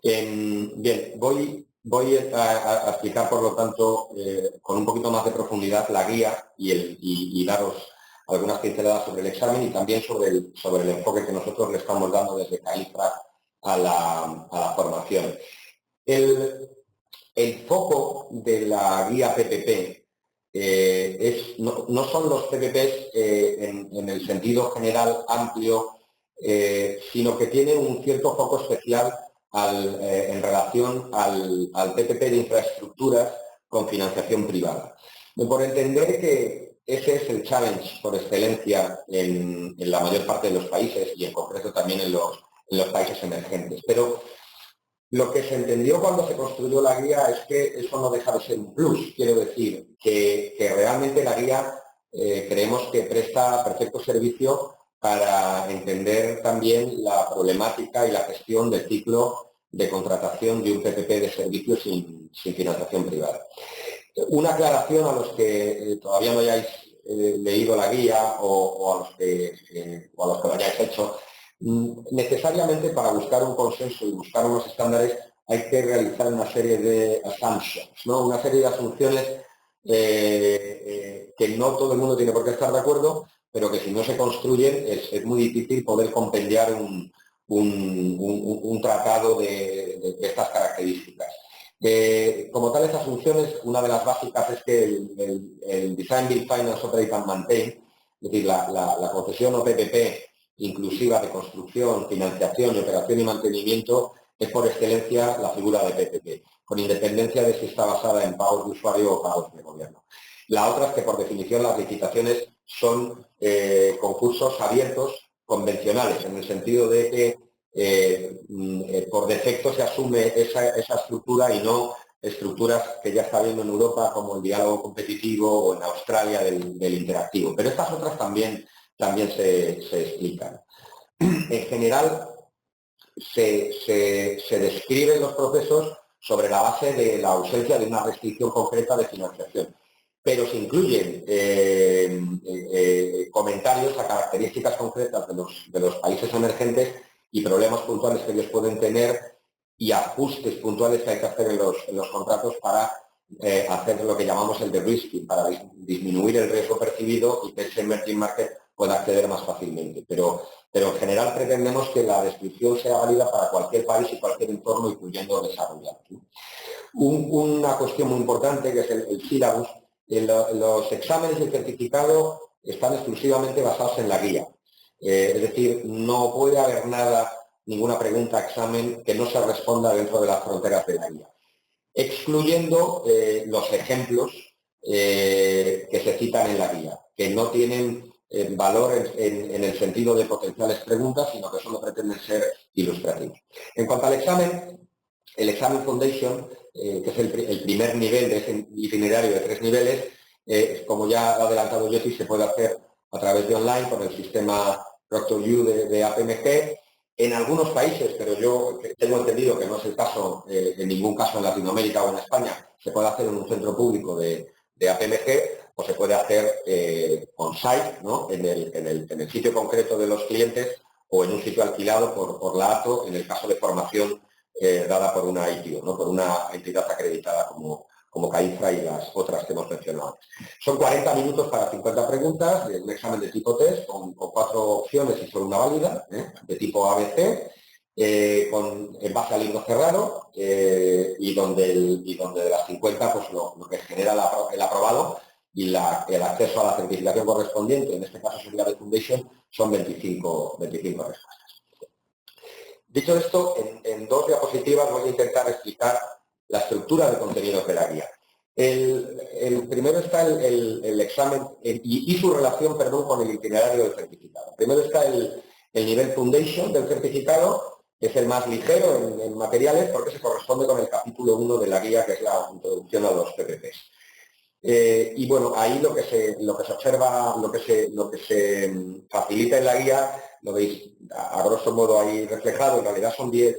Bien, voy a explicar, por lo tanto, con un poquito más de profundidad la guía y daros algunas pinceladas sobre el examen y también sobre el enfoque que nosotros le estamos dando desde CAIFRA a la formación. El foco de la guía PPP no son los PPPs en el sentido general amplio, sino que tiene un cierto foco especial en relación al PPP de infraestructuras con financiación privada. Por entender que ese es el challenge por excelencia en la mayor parte de los países y en concreto también en los países emergentes. Pero lo que se entendió cuando se construyó la guía es que eso no deja de ser un plus. Quiero decir que realmente la guía creemos que presta perfecto servicio para entender también la problemática y la gestión del ciclo de contratación de un PPP de servicios sin financiación privada. Una aclaración a los que todavía no hayáis leído la guía o a los que lo hayáis hecho. Necesariamente para buscar un consenso y buscar unos estándares hay que realizar una serie de assumptions, ¿no? Una serie de asunciones que no todo el mundo tiene por qué estar de acuerdo, pero que si no se construyen es muy difícil poder compendiar un tratado de estas características. Como tales asunciones, una de las básicas es que el Design, Build, Finance, Operate and Maintain, es decir, la concesión o PPP inclusiva de construcción, financiación, operación y mantenimiento, es por excelencia la figura de PPP, con independencia de si está basada en pagos de usuario o pagos de gobierno. La otra es que, por definición, las licitaciones son concursos abiertos convencionales, en el sentido de que por defecto se asume esa estructura y no estructuras que ya está viendo en Europa, como el diálogo competitivo o en Australia del interactivo. Pero estas otras también se explican. En general, se describen los procesos sobre la base de la ausencia de una restricción concreta de financiación, pero se incluyen comentarios a características concretas de los países emergentes y problemas puntuales que ellos pueden tener y ajustes puntuales que hay que hacer en los contratos para hacer lo que llamamos el de-risking, para disminuir el riesgo percibido y que ese emerging market pueda acceder más fácilmente. Pero en general pretendemos que la descripción sea válida para cualquier país y cualquier entorno, incluyendo desarrollado. Una cuestión muy importante, que es el sílabus. Los exámenes de certificado están exclusivamente basados en la guía. Es decir, no puede haber ninguna pregunta examen que no se responda dentro de las fronteras de la guía, excluyendo los ejemplos que se citan en la guía, que no tienen valor en el sentido de potenciales preguntas, sino que solo pretenden ser ilustrativos. En cuanto al examen, el examen Foundation, que es el primer nivel de ese itinerario de 3 niveles, como ya ha adelantado Jessy, se puede hacer a través de online con el sistema ProctorU de APMG. En algunos países, pero yo tengo entendido que no es el caso, en ningún caso en Latinoamérica o en España, se puede hacer en un centro público de APMG o se puede hacer on-site, ¿no? en el sitio concreto de los clientes o en un sitio alquilado por la ATO, en el caso de formación dada por una ITO, ¿no? Por una entidad acreditada como CAIFRA y las otras que hemos mencionado antes. Son 40 minutos para 50 preguntas, un examen de tipo test, con 4 opciones y solo una válida, de tipo ABC, en base al libro cerrado, y donde de las 50 pues lo que genera el aprobado y el acceso a la certificación correspondiente, en este caso sería de Foundation, son 25 respuestas. Dicho esto, en 2 diapositivas voy a intentar explicar la estructura de contenidos de la guía. El primero está el examen y su relación, con el itinerario del certificado. Primero está el nivel Foundation del certificado, que es el más ligero en materiales, porque se corresponde con el capítulo 1 de la guía, que es la introducción a los PPPs. Y bueno, ahí lo que se observa, lo que se facilita en la guía, lo veis a grosso modo ahí reflejado. En realidad son 10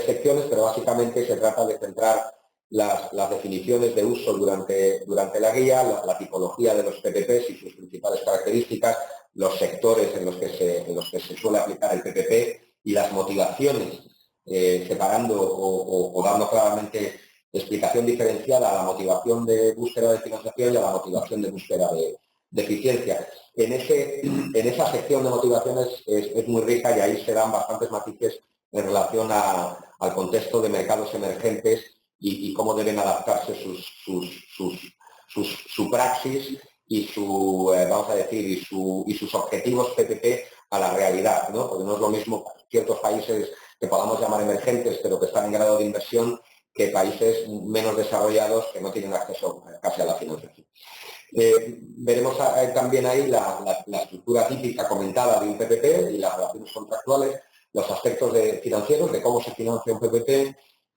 secciones, pero básicamente se trata de centrar las definiciones de uso durante la guía, la tipología de los PPPs y sus principales características, los sectores en los que se suele aplicar el PPP y las motivaciones separando o dando claramente explicación diferenciada a la motivación de búsqueda de financiación y a la motivación de búsqueda de eficiencia. En esa sección de motivaciones es muy rica y ahí se dan bastantes matices en relación al contexto de mercados emergentes y cómo deben adaptarse su praxis y vamos a decir, y sus objetivos PPP a la realidad, ¿no? Porque no es lo mismo ciertos países que podamos llamar emergentes, pero que están en grado de inversión, que países menos desarrollados que no tienen acceso casi a la financiación. Veremos también ahí la estructura típica comentada de un PPP y las relaciones contractuales, los aspectos financieros de cómo se financia un PPP,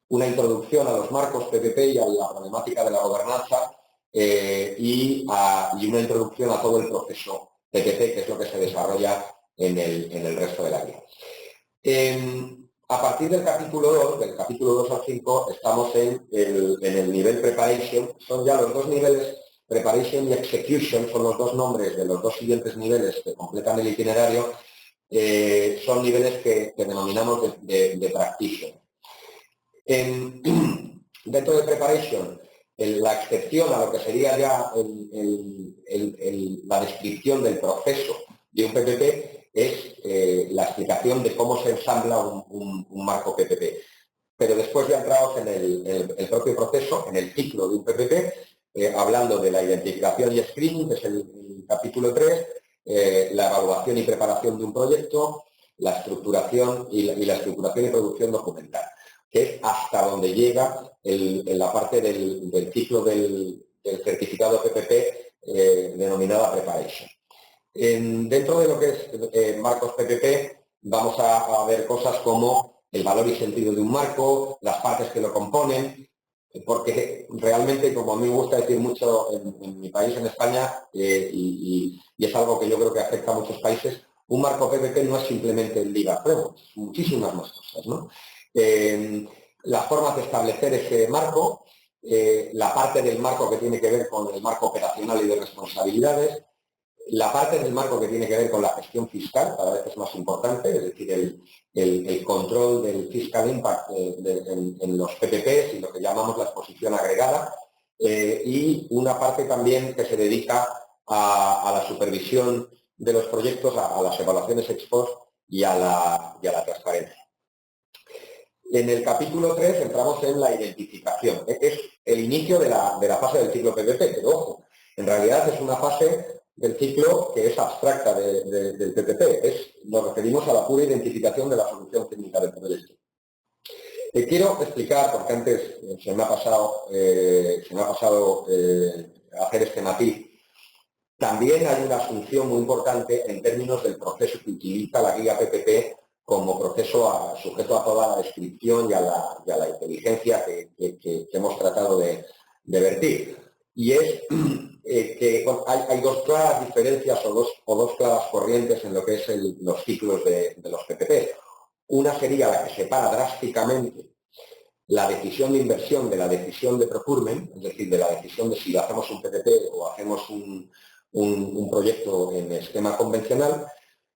una introducción a los marcos PPP y a la problemática de la gobernanza y una introducción a todo el proceso PPP, que es lo que se desarrolla en el resto de la guía. A partir del capítulo 2 al 5, estamos en el nivel Preparation. Son ya los dos niveles, Preparation y Execution, son los dos nombres de los dos siguientes niveles que completan el itinerario. Son niveles que denominamos de Practitioner. Dentro de Preparation, la excepción a lo que sería ya la descripción del proceso de un PPP es la explicación de cómo se ensambla un marco PPP. Pero después ya entramos en el propio proceso, en el ciclo de un PPP, hablando de la identificación y screening, que es el capítulo 3, la evaluación y preparación de un proyecto, la estructuración y la estructuración y producción documental, que es hasta donde llega en la parte del ciclo del certificado PPP denominada Preparation. Dentro de lo que es marcos PPP, vamos a ver cosas como el valor y sentido de un marco, las partes que lo componen, porque realmente, como a mí me gusta decir mucho en mi país, en España, y es algo que yo creo que afecta a muchos países, un marco PPP no es simplemente el Legal Framework, muchísimas más cosas, ¿no? Las formas de establecer ese marco, la parte del marco que tiene que ver con el marco operacional y de responsabilidades, la parte del marco que tiene que ver con la gestión fiscal, cada vez es más importante, es decir, el control del fiscal impact en los PPPs y lo que llamamos la exposición agregada, y una parte también que se dedica a la supervisión de los proyectos, a las evaluaciones ex post y a la transparencia. En el capítulo 3 entramos en la identificación. Es el inicio de la fase del ciclo PPP, pero ojo, en realidad es una fase del ciclo que es abstracta del PPP. Nos referimos a la pura identificación de la solución técnica del proyecto. Quiero explicar, porque antes se me ha pasado hacer este matiz. También hay una asunción muy importante en términos del proceso que utiliza la guía PPP como proceso sujeto a toda la descripción y a la inteligencia que hemos tratado de vertir. Y es que hay dos claras diferencias o dos claras corrientes en lo que es los ciclos de los PPP. Una sería la que separa drásticamente la decisión de inversión de la decisión de procurement, es decir, de la decisión de si hacemos un PPP o hacemos un proyecto en esquema convencional.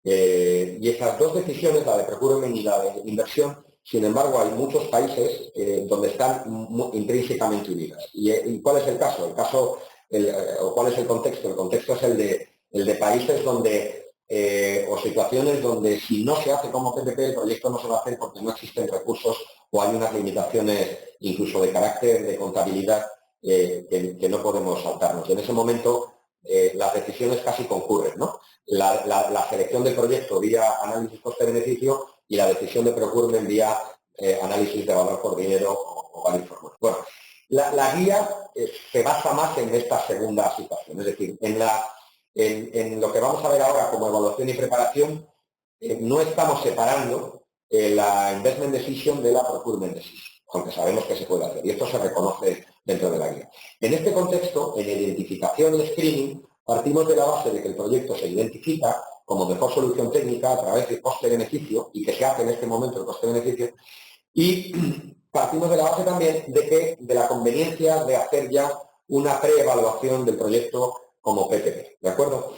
Y esas dos decisiones, la de procurement y la de inversión, sin embargo, hay muchos países donde están intrínsecamente unidas. ¿Y cuál es el caso? ¿O cuál es el contexto? El contexto es el de países donde, o situaciones donde si no se hace como PPP, el proyecto no se va a hacer porque no existen recursos o hay unas limitaciones incluso de carácter de contabilidad que no podemos saltarnos. Y en ese momento las decisiones casi concurren, ¿no? La selección del proyecto vía análisis coste-beneficio y la decisión de procurement vía análisis de valor por dinero o value for money. Bueno, la guía se basa más en esta segunda situación, es decir, en lo que vamos a ver ahora como evaluación y preparación, no estamos separando la investment decision de la procurement decision, aunque sabemos que se puede hacer, y esto se reconoce dentro de la guía. En este contexto, en identificación y screening, partimos de la base de que el proyecto se identifica como mejor solución técnica a través de coste-beneficio, y que se hace en este momento el coste-beneficio, y partimos de la base también de la conveniencia de hacer ya una preevaluación del proyecto como PPP, ¿de acuerdo?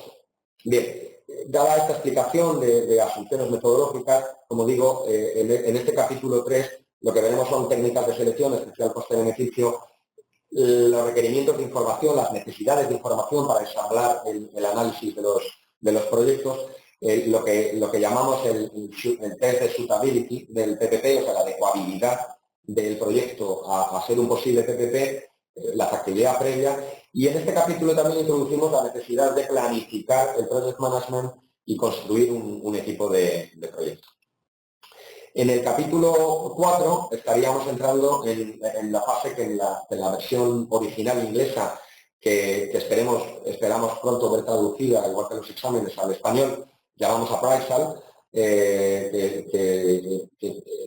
Bien, Dada esta explicación de asunciones metodológicas, como digo, en este capítulo 3 lo que veremos son técnicas de selección, especial coste-beneficio, los requerimientos de información, las necesidades de información para ensamblar el análisis de los proyectos, lo que llamamos el test de suitability del PPP, o sea, la adecuabilidad del proyecto a ser un posible PPP, la factibilidad previa, y en este capítulo también introducimos la necesidad de planificar el project management y construir un equipo de proyecto. En el capítulo 4 estaríamos entrando en la fase que en la versión original inglesa, que esperamos pronto ver traducida, igual que los exámenes, al español, llamamos appraisal, que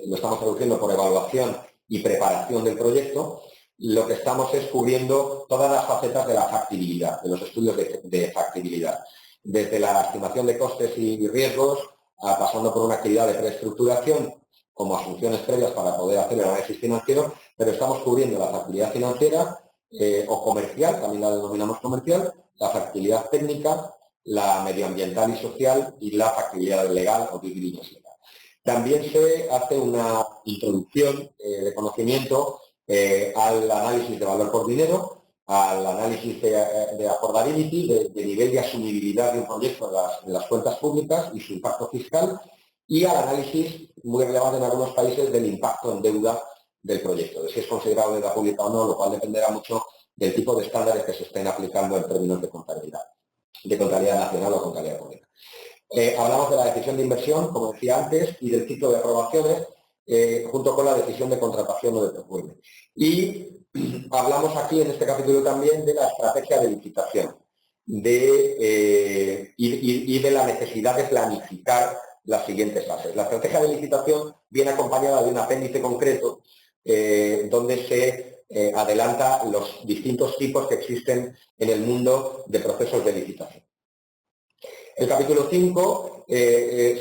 lo estamos traduciendo por evaluación y preparación del proyecto. Lo que estamos es cubriendo todas las facetas de la factibilidad, de los estudios de factibilidad, desde la estimación de costes y riesgos, pasando por una actividad de preestructuración como asunciones previas para poder hacer el análisis financiero, pero estamos cubriendo la factibilidad financiera o comercial, también la denominamos comercial, la factibilidad técnica, la medioambiental y social y la factibilidad legal o diligence legal. También se hace una introducción de conocimiento al análisis de valor por dinero, al análisis de affordability, de nivel de asumibilidad de un proyecto en las cuentas públicas y su impacto fiscal, y al análisis, muy relevante en algunos países, del impacto en deuda del proyecto, de si es considerado deuda pública o no, lo cual dependerá mucho del tipo de estándares que se estén aplicando en términos de contabilidad nacional o contabilidad pública. Hablamos de la decisión de inversión, como decía antes, y del ciclo de aprobaciones, junto con la decisión de contratación o de procurement. Y hablamos aquí en este capítulo también de la estrategia de licitación y de la necesidad de planificar las siguientes fases. La estrategia de licitación viene acompañada de un apéndice concreto donde se adelanta los distintos tipos que existen en el mundo de procesos de licitación. El capítulo 5,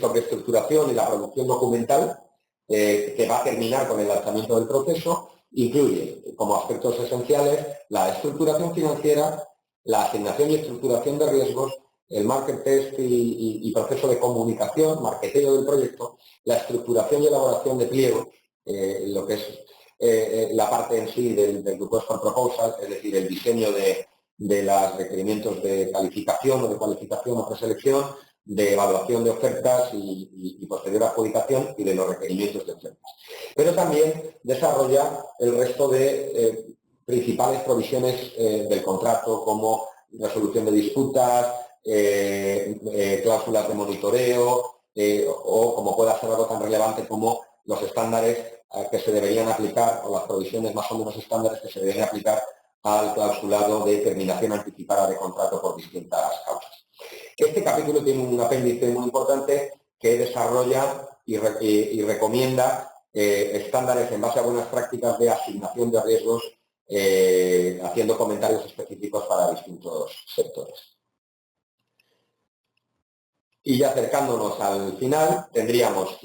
sobre estructuración y la producción documental, que va a terminar con el lanzamiento del proceso, incluye como aspectos esenciales la estructuración financiera, la asignación y estructuración de riesgos, el market test y proceso de comunicación, marketeo del proyecto, la estructuración y elaboración de pliegos, lo que es la parte en sí del request for proposal, es decir, el diseño de los requerimientos de calificación o de cualificación o preselección, de evaluación de ofertas y posterior adjudicación y de los requerimientos de ofertas. Pero también desarrolla el resto de principales provisiones del contrato, como resolución de disputas, cláusulas de monitoreo o como pueda ser algo tan relevante como los estándares que se deberían aplicar o las provisiones más o menos estándares que se deberían aplicar al clausulado de terminación anticipada de contrato por distintas causas. Este capítulo tiene un apéndice muy importante que desarrolla y recomienda estándares en base a buenas prácticas de asignación de riesgos, haciendo comentarios específicos para distintos sectores. Y ya acercándonos al final, tendríamos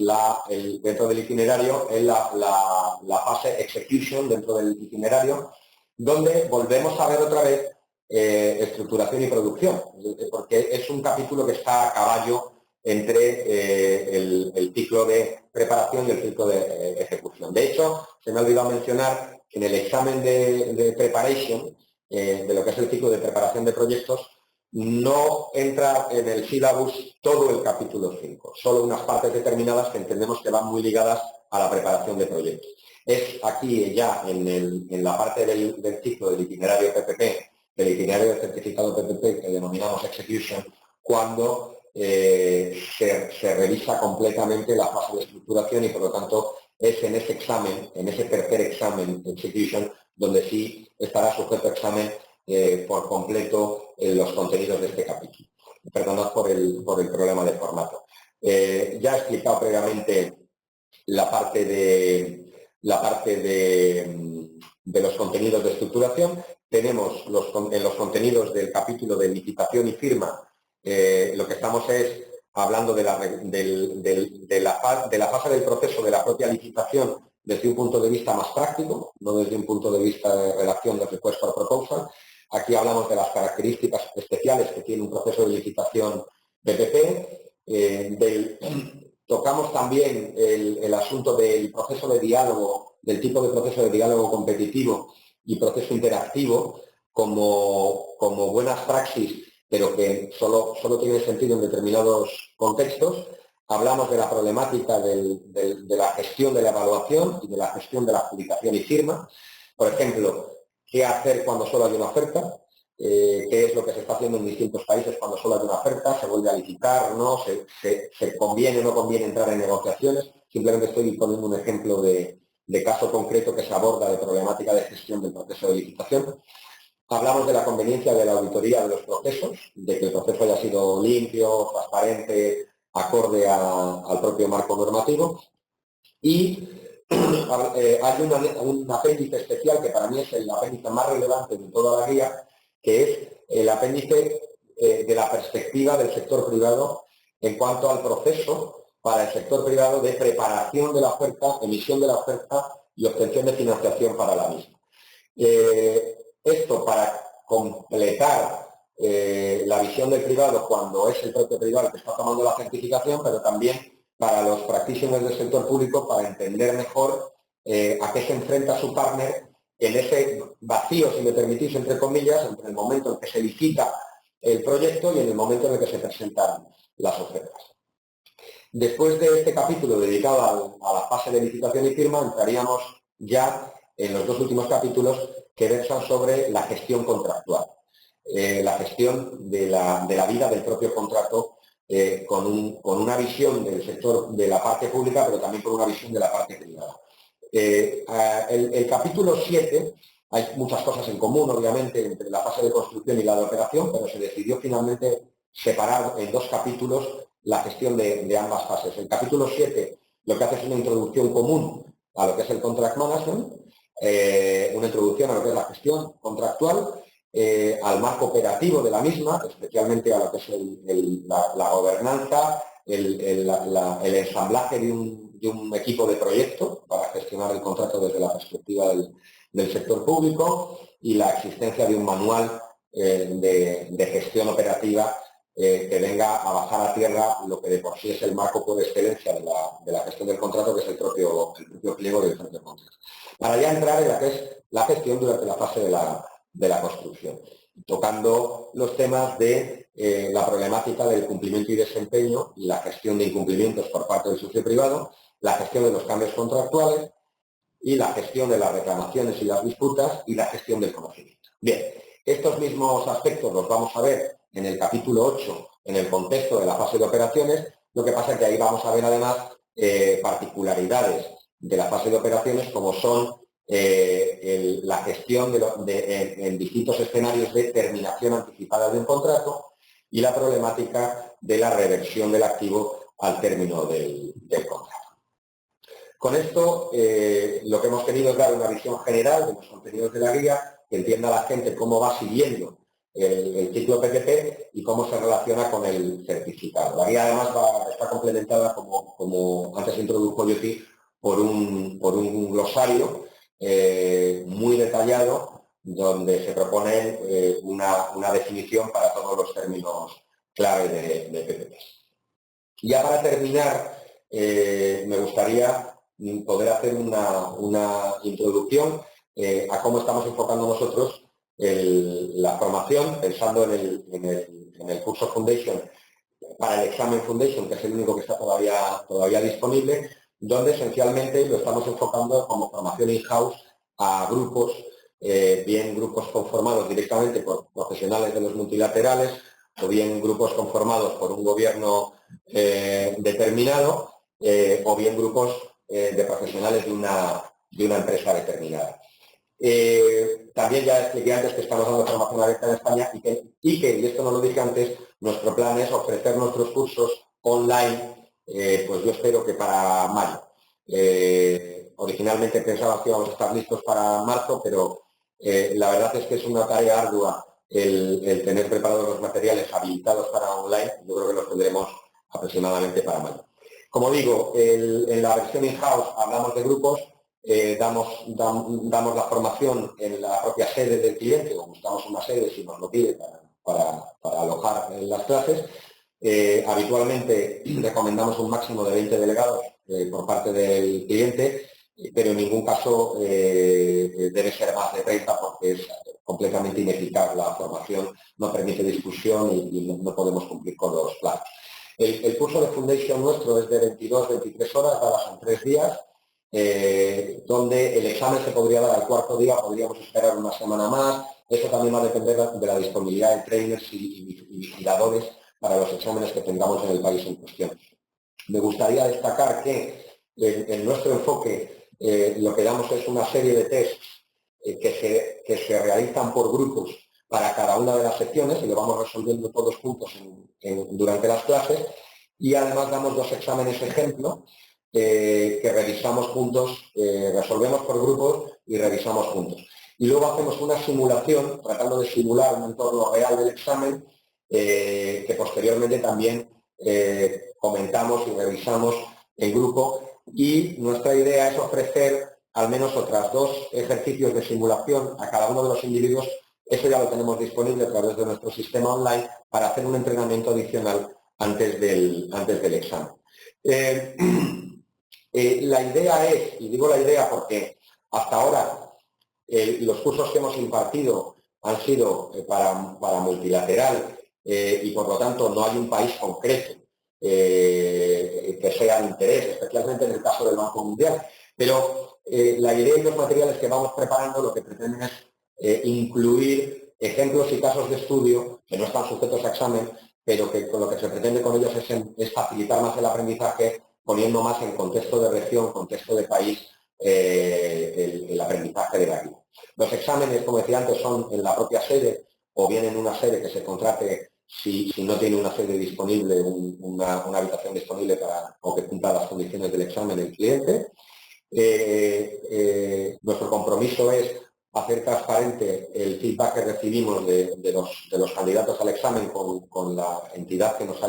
dentro del itinerario la fase execution dentro del itinerario, donde volvemos a ver otra vez estructuración y producción, porque es un capítulo que está a caballo entre el ciclo de preparación y el ciclo de ejecución. De hecho, se me ha olvidado mencionar que en el examen de preparation, de lo que es el ciclo de preparación de proyectos, no entra en el sílabus todo el capítulo 5, solo unas partes determinadas que entendemos que van muy ligadas a la preparación de proyectos. Es aquí ya en la parte del ciclo del itinerario PPP, del itinerario de certificado PPP que denominamos execution, cuando se revisa completamente la fase de estructuración y por lo tanto es en ese examen, en ese tercer examen execution, donde sí estará sujeto a examen por completo los contenidos de este capítulo. Perdonad por el problema de formato. Ya he explicado previamente la parte de los contenidos de estructuración. Tenemos en los contenidos del capítulo de licitación y firma, lo que estamos es hablando de la fase del proceso de la propia licitación desde un punto de vista más práctico, no desde un punto de vista de redacción de request for proposal. Aquí hablamos de las características especiales que tiene un proceso de licitación PPP. Tocamos también el asunto del proceso de diálogo, del tipo de proceso de diálogo competitivo y proceso interactivo como buenas praxis, pero que solo tiene sentido en determinados contextos. Hablamos de la problemática de la gestión de la evaluación y de la gestión de la adjudicación y firma. Por ejemplo, qué hacer cuando solo hay una oferta, qué es lo que se está haciendo en distintos países cuando solo hay una oferta, se vuelve a licitar, ¿no? Se conviene o no conviene entrar en negociaciones. Simplemente estoy poniendo un ejemplo de caso concreto que se aborda de problemática de gestión del proceso de licitación. Hablamos de la conveniencia de la auditoría de los procesos, de que el proceso haya sido limpio, transparente, acorde al propio marco normativo. Y hay un apéndice especial que para mí es el apéndice más relevante de toda la guía, que es el apéndice de la perspectiva del sector privado en cuanto al proceso para el sector privado de preparación de la oferta, emisión de la oferta y obtención de financiación para la misma. Esto para completar la visión del privado cuando es el propio privado el que está tomando la certificación, pero también para los practitioners del sector público para entender mejor a qué se enfrenta su partner en ese vacío, si me permitís, entre comillas, entre el momento en que se licita el proyecto y en el momento en el que se presentan las ofertas. Después de este capítulo dedicado a la fase de licitación y firma, entraríamos ya en los dos últimos capítulos que versan sobre la gestión contractual, la gestión de la vida del propio contrato con una visión del sector de la parte pública, pero también con una visión de la parte privada. El capítulo 7, hay muchas cosas en común, obviamente, entre la fase de construcción y la de operación, pero se decidió finalmente separar en dos capítulos la gestión de ambas fases. El capítulo 7 lo que hace es una introducción común a lo que es el contract management, una introducción a lo que es la gestión contractual, al marco operativo de la misma, especialmente a lo que es la gobernanza, el ensamblaje de un equipo de proyecto para gestionar el contrato desde la perspectiva del sector público y la existencia de un manual de gestión operativa que venga a bajar a tierra lo que de por sí es el marco por excelencia de la gestión del contrato, que es el propio pliego del propio contrato. Para ya entrar en la que es la gestión durante la fase de la construcción, tocando los temas de la problemática del cumplimiento y desempeño y la gestión de incumplimientos por parte del socio privado, la gestión de los cambios contractuales y la gestión de las reclamaciones y las disputas y la gestión del conocimiento. Bien, estos mismos aspectos los vamos a ver en el capítulo 8, en el contexto de la fase de operaciones, lo que pasa es que ahí vamos a ver además particularidades de la fase de operaciones como son la gestión en distintos escenarios de terminación anticipada de un contrato y la problemática de la reversión del activo al término del contrato. Con esto, lo que hemos querido es dar una visión general de los contenidos de la guía, que entienda la gente cómo va siguiendo el ciclo PPP y cómo se relaciona con el certificado. La guía además está complementada, como antes introdujo Yoti, por un glosario muy detallado donde se propone una definición para todos los términos clave de PPP. Ya para terminar, me gustaría poder hacer una introducción a cómo estamos enfocando nosotros la formación, pensando en el curso Foundation para el examen Foundation, que es el único que está todavía disponible, donde esencialmente lo estamos enfocando como formación in-house a grupos, bien grupos conformados directamente por profesionales de los multilaterales, o bien grupos conformados por un gobierno determinado, o bien grupos de profesionales de una empresa determinada. También ya expliqué antes que estamos dando formación abierta en España y esto no lo dije antes, nuestro plan es ofrecer nuestros cursos online, pues yo espero que para mayo. Originalmente pensaba que íbamos a estar listos para marzo, pero la verdad es que es una tarea ardua el tener preparados los materiales habilitados para online. Yo creo que los tendremos aproximadamente para mayo. Como digo, en la versión in-house hablamos de grupos, damos la formación en la propia sede del cliente, o buscamos una sede si nos lo pide para alojar en las clases, Habitualmente recomendamos un máximo de 20 delegados por parte del cliente, pero en ningún caso debe ser más de 30 porque es completamente ineficaz. La formación no permite discusión y no podemos cumplir con los plazos. El curso de Foundation nuestro es de 22-23 horas, dadas en 3 días, donde el examen se podría dar al cuarto día, podríamos esperar una semana más. Eso también va a depender de la disponibilidad de trainers y vigiladores para los exámenes que tengamos en el país en cuestión. Me gustaría destacar que en nuestro enfoque lo que damos es una serie de tests que se realizan por grupos para cada una de las secciones y lo vamos resolviendo todos juntos durante las clases, y además damos 2 exámenes ejemplo que revisamos juntos, resolvemos por grupos y revisamos juntos. Y luego hacemos una simulación, tratando de simular un entorno real del examen, que posteriormente también comentamos y revisamos en grupo, y nuestra idea es ofrecer al menos otras 2 ejercicios de simulación a cada uno de los individuos. Eso ya lo tenemos disponible a través de nuestro sistema online para hacer un entrenamiento adicional antes del examen. La idea es, y digo la idea porque hasta ahora los cursos que hemos impartido han sido para multilateral y por lo tanto no hay un país concreto que sea de interés, especialmente en el caso del Banco Mundial. Pero la idea y los materiales que vamos preparando lo que pretenden es incluir ejemplos y casos de estudio que no están sujetos a examen, pero que con lo que se pretende con ellos es facilitar más el aprendizaje, poniendo más en contexto de región, contexto de país, el aprendizaje de la vida. Los exámenes, como decía antes, son en la propia sede o bien en una sede que se contrate si no tiene una sede disponible, una habitación disponible o que cumpla las condiciones del examen el cliente. Nuestro compromiso es hacer transparente el feedback que recibimos de los candidatos al examen con la entidad que nos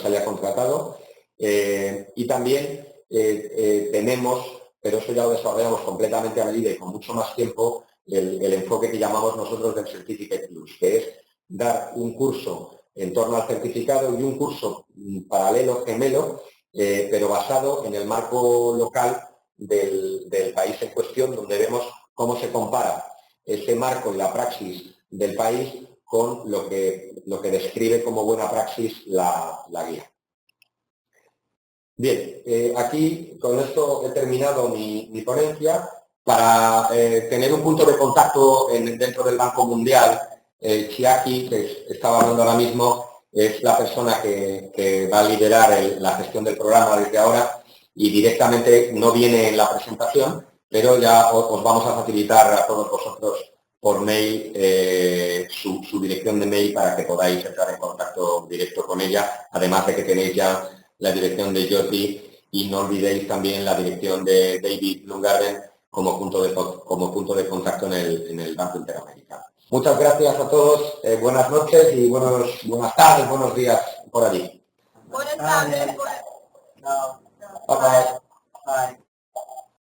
haya contratado. Y también tenemos, pero eso ya lo desarrollamos completamente a medida y con mucho más tiempo, el enfoque que llamamos nosotros del Certificate Plus, que es dar un curso en torno al certificado y un curso paralelo, gemelo, pero basado en el marco local del país en cuestión, donde vemos cómo se compara ese marco y la praxis del país con lo que describe como buena praxis la guía. Bien, aquí con esto he terminado mi ponencia. Para tener un punto de contacto dentro del Banco Mundial, Chiaki, que estaba hablando ahora mismo, es la persona que va a liderar la gestión del programa desde ahora y directamente no viene en la presentación, pero ya os vamos a facilitar a todos vosotros por mail su dirección de mail para que podáis entrar en contacto directo con ella, además de que tenéis ya la dirección de Jyoti y no olvidéis también la dirección de David Bloomgarden como punto de contacto en el Banco Interamericano. Muchas gracias a todos, buenas noches y buenas tardes, buenos días por allí. Buenas tardes. Bye bye. Bye.